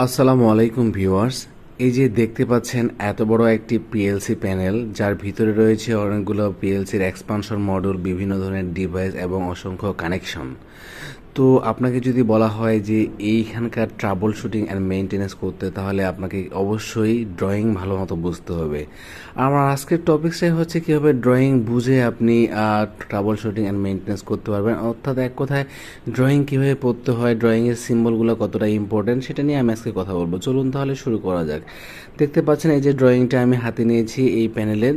আসসালামু আলাইকুম ভিউয়ার্স। এই যে দেখতে পাচ্ছেন এত বড় একটি পিএলসি প্যানেল, যার ভিতরে রয়েছে অনেকগুলো পিএলসির এক্সপানশন মডিউল, বিভিন্ন ধরনের ডিভাইস এবং অসংখ্য কানেকশন। তো আপনাকে যদি বলা হয় যে এইখানকার ট্রাবল শুটিং অ্যান্ড মেনটেনেন্স করতে, তাহলে আপনাকে অবশ্যই ড্রয়িং ভালো মতো বুঝতে হবে। আমার আজকের টপিকসটাই হচ্ছে কীভাবে ড্রয়িং বুঝে আপনি ট্রাবল শুটিং অ্যান্ড মেনটেনেন্স করতে পারবেন, অর্থাৎ এক কথায় ড্রয়িং কীভাবে পড়তে হয়, ড্রয়িংয়ের সিম্বলগুলো কতটা ইম্পর্টেন্ট, সেটা নিয়ে আমি আজকে কথা বলবো। চলুন তাহলে শুরু করা যাক। দেখতে পাচ্ছেন এই যে ড্রয়িংটা আমি হাতে নিয়েছি এই প্যানেলের।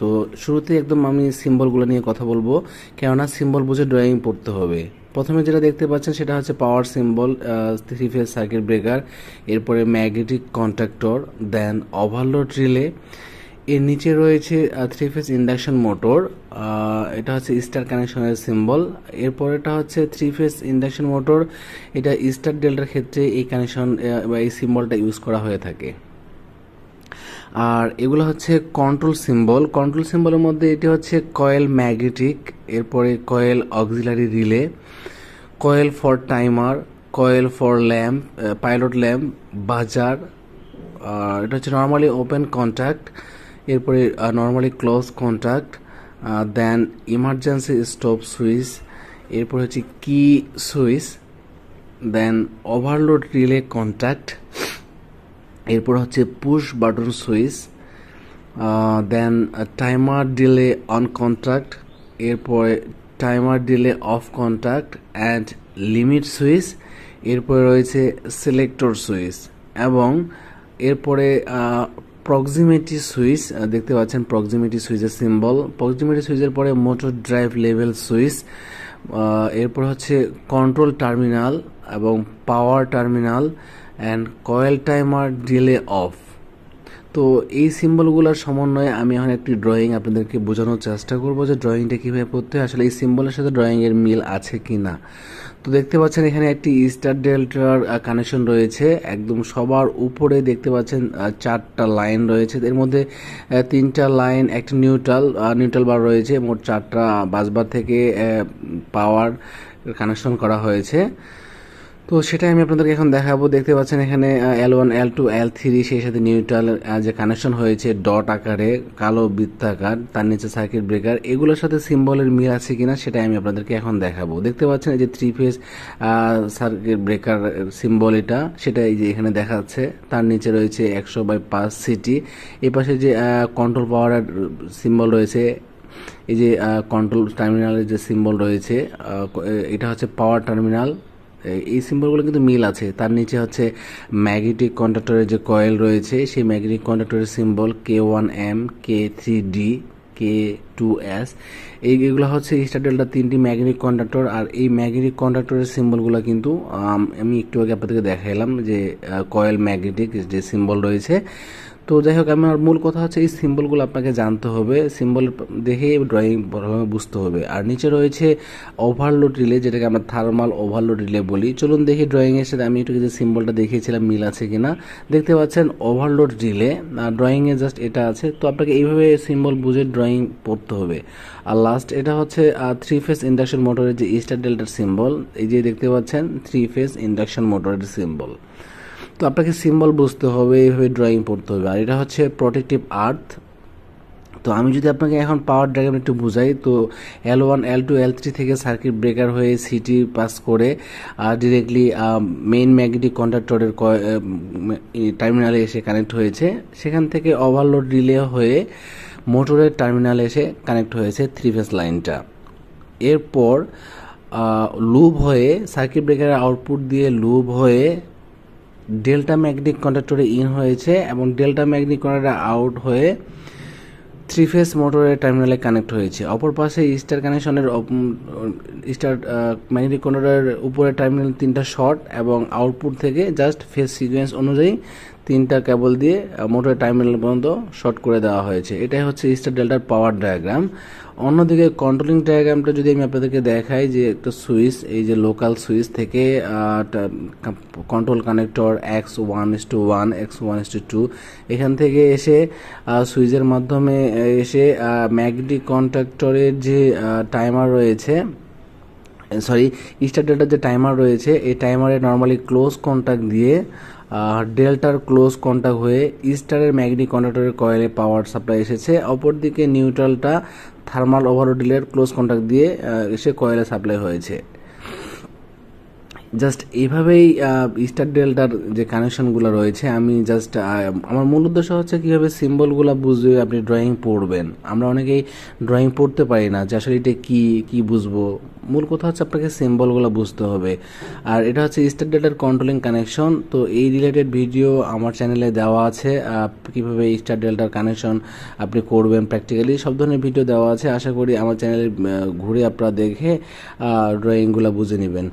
তো শুরুতে একদম আমি সিম্বলগুলো নিয়ে কথা বলবো, কেননা সিম্বল বুঝে ড্রয়িং পড়তে হবে। প্রথমে যেটা দেখতে পাচ্ছেন সেটা হচ্ছে পাওয়ার সিম্বল, 3 ফেজ সার্কিট ব্রেকার, এরপরে ম্যাগনেটিক কন্ট্যাক্টর, দেন ওভারলোড রিলে, এর নিচে রয়েছে 3 ফেজ ইন্ডাকশন মোটর, এটা হচ্ছে স্টার কানেকশনের সিম্বল। এরপর এটা হচ্ছে 3 ফেজ ইন্ডাকশন মোটর, এটা স্টার ডেল্টার ক্ষেত্রে এই কানেকশন বা এই সিম্বলটা ইউজ করা হয়ে থাকে। আর এগুলো হচ্ছে কন্ট্রোল সিম্বল। কন্ট্রোল সিম্বলের মধ্যে এটি হচ্ছে কয়েল ম্যাগনেটিক, এরপরে coil auxiliary relay, coil for timer, coil for lamp, pilot lamp, buzzer. এটা হচ্ছে নর্মালি ওপেন কন্ট্যাক্ট, এরপরে normally close contact, then emergency stop switch, এরপর হচ্ছে key switch, then overload relay contact, এরপর হচ্ছে push button switch, then timer delay on contact, এরপরে timer delay off contact and limit switch, এরপরে রয়েছে selector switch, এবং এরপরে প্রক্সিমিটি সুইচ। দেখতে পাচ্ছেন প্রক্সিমিটি সুইচের সিম্বল। প্রক্সিমিটি সুইচের পরে মোটর ড্রাইভ লেভেল সুইচ, এরপর হচ্ছে কন্ট্রোল টার্মিনাল এবং power terminal and coil timer delay off. তো এই সিম্বলগুলোর সমন্বয়ে আমি এখন একটি ড্রয়িং আপনাদেরকে বোঝানোর চেষ্টা করব যে ড্রয়িংটা কীভাবে করতে হয়, আসলে এই সিম্বলের সাথে ড্রয়িংয়ের মিল আছে কি না। তো দেখতে পাচ্ছেন এখানে একটি স্টার ডেল্টার কানেকশন রয়েছে, একদম সবার উপরে দেখতে পাচ্ছেন 4টা লাইন রয়েছে, এর মধ্যে 3টা লাইন একটা নিউট্রাল বার রয়েছে, মোট 4টা বাসবার থেকে পাওয়ার কানেকশন করা হয়েছে। তো সেটাই আমি আপনাদেরকে এখন দেখাবো। দেখতে পাচ্ছেন এখানে L1 L2 L3, সেই সাথে নিউট্রাল যে কানেকশন হয়েছে ডট আকারে, কালো বৃত্তাকার, তার নিচে সার্কিট ব্রেকার, এগুলোর সাথে সিম্বলের মিল আছে কিনা সেটাই আমি আপনাদেরকে এখন দেখাবো। দেখতে পাচ্ছেন এই যে 3 ফেজ সার্কিট ব্রেকার সিম্বল, এটা সেটা এই যে এখানে দেখাচ্ছে। তার নিচে রয়েছে 100/5 সিটি, এই পাশে যে কন্ট্রোল পাওয়ার সিম্বল রয়েছে, এই যে কন্ট্রোল টার্মিনালের যে সিম্বল রয়েছে, এটা হচ্ছে পাওয়ার টার্মিনাল। এই সিম্বলগুলো কিন্তু মিল আছে। তার নিচে হচ্ছে ম্যাগনেটিক কন্ডাক্টরের যে কয়েল রয়েছে, সেই magnetic কন্ডাক্টরের symbol K1M, K3D, K2S। এইগুলো হচ্ছে স্টার ডেল্টা 3টি ম্যাগনেটিক কন্ডাক্টর। আর এই ম্যাগনেটিক কন্ডাক্টরের সিম্বলগুলো কিন্তু আমি একটু আগে আপনাদেরকে দেখাইলাম যে কয়েল ম্যাগনেটিক যে সিম্বল রয়েছে। তো যাই হোক, আমার মূল কথা হচ্ছে এই সিম্বলগুলো আপনাকে জানতে হবে, সিম্বল দেখে ড্রয়িং ভালোভাবে বুঝতে হবে। আর নিচে রয়েছে ওভারলোড রিলে, যেটাকে আমরা থার্মাল ওভারলোড রিলে বলি। চলুন দেখি ড্রয়িংয়ের সাথে আমি একটু যে সিম্বলটা দেখিয়েছিলাম মিল আছে কিনা। দেখতে পাচ্ছেন ওভারলোড রিলে, ড্রয়িংয়ে জাস্ট এটা আছে। তো আপনাকে এইভাবে সিম্বল বুঝে ড্রয়িং পড়তে হবে। আর লাস্ট এটা হচ্ছে 3 ফেজ ইন্ডাকশন মোটরের যে স্টার ডেল্টার সিম্বল, এই যে দেখতে পাচ্ছেন 3 ফেজ ইন্ডাকশন মোটরের সিম্বল। তো আপনাকে সিম্বল বুঝতে হবে, এইভাবে ড্রয়িং পড়তে হবে। আর এটা হচ্ছে প্রোটেক্টিভ আর্থ। তো আমি যদি আপনাকে এখন পাওয়ার ডায়াগ্রাম একটু বুঝাই, তো L1 L2 L3 থেকে সার্কিট ব্রেকার হয়ে সিটি পাস করে ডিরেক্টলি মেইন ম্যাগনেটিক কন্ডাক্টরের টার্মিনালে এসে কানেক্ট হয়েছে। সেখান থেকে ওভারলোড রিলে হয়ে মোটরের টার্মিনালে এসে কানেক্ট হয়েছে 3 ফেজ লাইনটা। এরপর লুপ হয়ে সার্কিট ব্রেকারের আউটপুট দিয়ে লুপ হয়ে ডেল্টা ম্যাগনেটিক কন্ডাক্টরে ইন হয়েছে, এবং ডেল্টা ম্যাগনেটিক কন্ডাক্টরে আউট হয়ে 3 ফেজ মোটরের টার্মিনালে কানেক্ট হয়েছে। অপর পাশে স্টার কানেকশনের স্টার ম্যাগনেটিক কন্ডাক্টরের উপরে টার্মিনাল 3টা শর্ট, এবং আউটপুট থেকে জাস্ট ফেজ সিকোয়েন্স অনুযায়ী 3টা কেবল দিয়ে মোটরের টার্মিনাল পর্যন্ত শর্ট করে দেওয়া হয়েছে। এটাই হচ্ছে স্টার ডেল্টার পাওয়ার ডায়াগ্রাম। অন্যদিকে কন্ট্রোলিং ডায়াগ্রামটা যদি আমি আপনাদেরকে দেখাই, যে একটা সুইচ, এই যে লোকাল সুইচ থেকে কন্ট্রোল কানেক্টর X1:1, X1:2, এখান থেকে এসে সুইচের মাধ্যমে এসে ম্যাগনেটিক কন্ট্যাক্টরের যে টাইমার রয়েছে, সরি স্টার ডেল্টার যে টাইমার রয়েছে, এই টাইমারে নর্মালি ক্লোজ কন্ট্যাক্ট দিয়ে ডেল্টার ক্লোজ কন্ট্যাক্ট হয়ে স্টারের ম্যাগনেটিক কন্ডাক্টরের কয়েলে পাওয়ার সাপ্লাই এসেছে, অপরদিকে নিউট্রালটা থার্মাল ওভারলোডের ক্লোজ কন্ট্যাক্ট দিয়ে এসে কয়েলে সাপ্লাই হয়েছে। জাস্ট এইভাবেই স্টার ডেল্টার যে কানেকশনগুলো রয়েছে, আমি জাস্ট আমার মূল উদ্দেশ্য হচ্ছে কীভাবে সিম্বলগুলো বুঝবে আপনি ড্রয়িং পড়বেন। আমরা অনেকেই ড্রয়িং পড়তে পারি না যে আসলে এটা কী বুঝবো। মূল কথা হচ্ছে আপনাকে সিম্বলগুলো বুঝতে হবে। আর এটা হচ্ছে স্টার ডেল্টার কন্ট্রোলিং কানেকশন। তো এই রিলেটেড ভিডিও আমার চ্যানেলে দেওয়া আছে, কীভাবে স্টার ডেল্টার কানেকশন আপনি করবেন প্র্যাকটিক্যালি সব ধরনের ভিডিও দেওয়া আছে। আশা করি আমার চ্যানেলে ঘুরে আপনারা দেখে ড্রয়িংগুলো বুঝে নেবেন।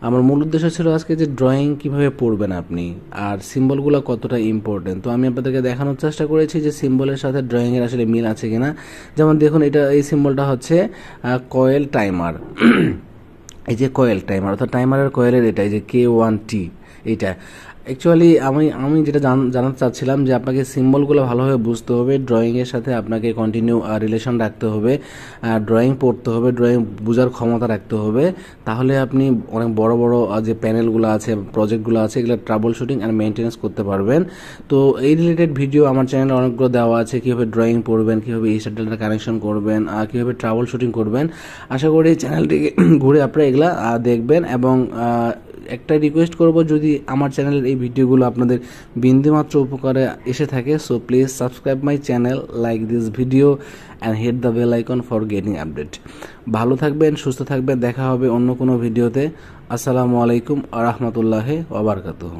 আমার মূল উদ্দেশ্য ছিল আজকে যে ড্রয়িং কিভাবে পড়বেন আপনি, আর সিম্বলগুলো কতটা ইম্পর্টেন্ট। তো আমি আপনাদেরকে দেখানোর চেষ্টা করেছি যে সিম্বলের সাথে ড্রয়িংয়ের আসলে মিল আছে কিনা। যেমন দেখুন, এই সিম্বলটা হচ্ছে কয়েল টাইমার। এই যে কয়েল টাইমার অর্থাৎ টাইমারের কয়েলের এটা, এই যে K1T, এইটা অ্যাকচুয়ালি আমি যেটা জানাতে চাচ্ছিলাম যে আপনাকে সিম্বলগুলো ভালোভাবে বুঝতে হবে, ড্রয়িংয়ের সাথে আপনাকে কন্টিনিউ রিলেশন রাখতে হবে, ড্রয়িং পড়তে হবে, ড্রয়িং বোঝার ক্ষমতা রাখতে হবে। তাহলে আপনি অনেক বড় বড় যে প্যানেলগুলো আছে, প্রজেক্টগুলো আছে, এগুলো ট্রাবল শুটিং অ্যান্ড মেনটেন্যান্স করতে পারবেন। তো এই রিলেটেড ভিডিও আমার চ্যানেলে অনেকগুলো দেওয়া আছে, কীভাবে ড্রয়িং পড়বেন, কীভাবে স্টার ডেল্টা কানেকশন করবেন, কীভাবে ট্রাবল শুটিং করবেন। আশা করি চ্যানেলটিকে ঘুরে আপনারা এগুলা দেখবেন। এবং একটা রিকোয়েস্ট করব, যদি আমার চ্যানেলের এই ভিডিওগুলো আপনাদের বিন্দুমাত্র উপকারে এসে থাকে, so please subscribe my channel, like this video and hit the bell icon for getting update. ভালো থাকবেন, সুস্থ থাকবেন, দেখা হবে অন্য কোনো ভিডিওতে। আসসালামু আলাইকুম ওয়া রাহমাতুল্লাহি ওয়া বারাকাতুহু।